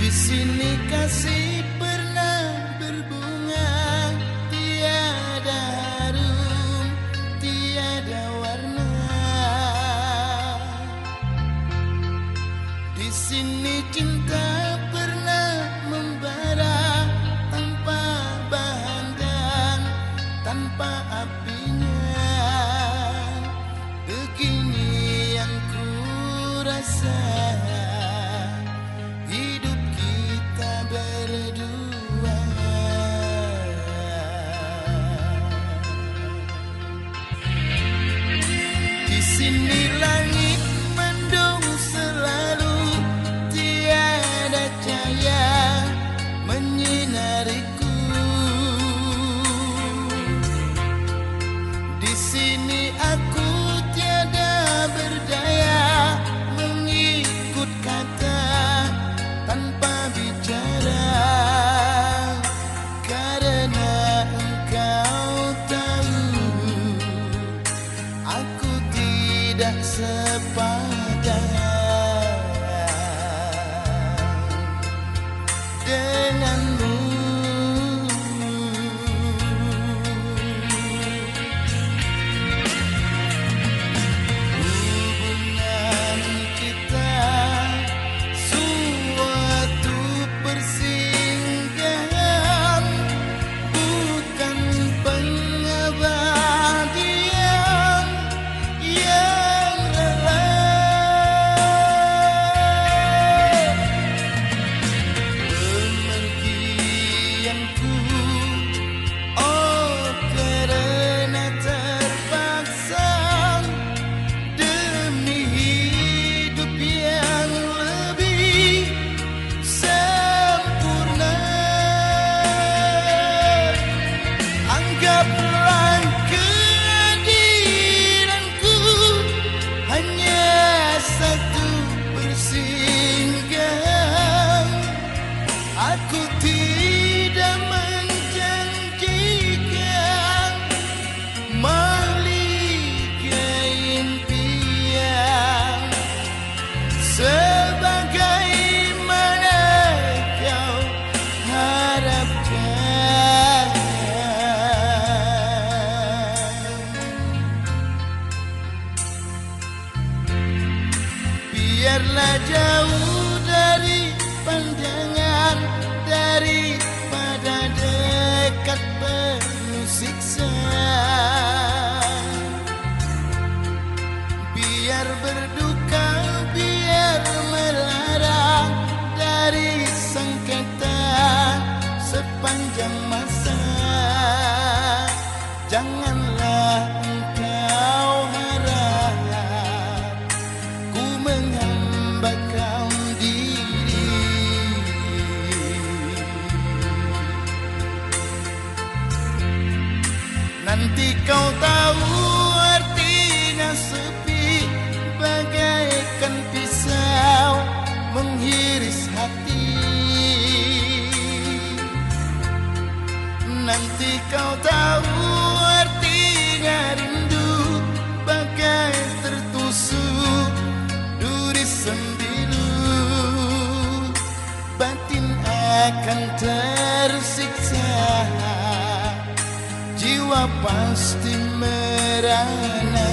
Di sini kasih pernah berbunga, tiada harum, tiada warna. Di sini cinta pernah membara tanpa bahan dan tanpa apinya. Begini yang ku rasa hidup kita berdua. Di sini langit mendung selalu, tiada cahaya menyinariku. Di sini aku tiada berdaya mengikut kata tanpa bicara, karena engkau tahu aku tidak sepadan denganmu. Hubungan kita suatu persinggahan, bukan pengabadian yang rela. Pemergianku, oh karena terpaksa demi hidup yang lebih sempurna. Anggaplah kehadiranku hanya satu persinggahan. Aku tidak menjanjikan mahligai impian sebagaimana kau harapkan. Biarlah jauh dari pandangan, daripada dekat penuh siksa. Biar berduka, biar melara dari sengketa sepanjang masa. Janganlah engkau harap ku menghambakan diri. Nanti kau tahu artinya sepi, bagaikan pisau menghiris hati. Nanti kau tahu artinya rindu, bagai tertusuk duri sembilu. Batin akan tersiksa, jiwa pasti merana.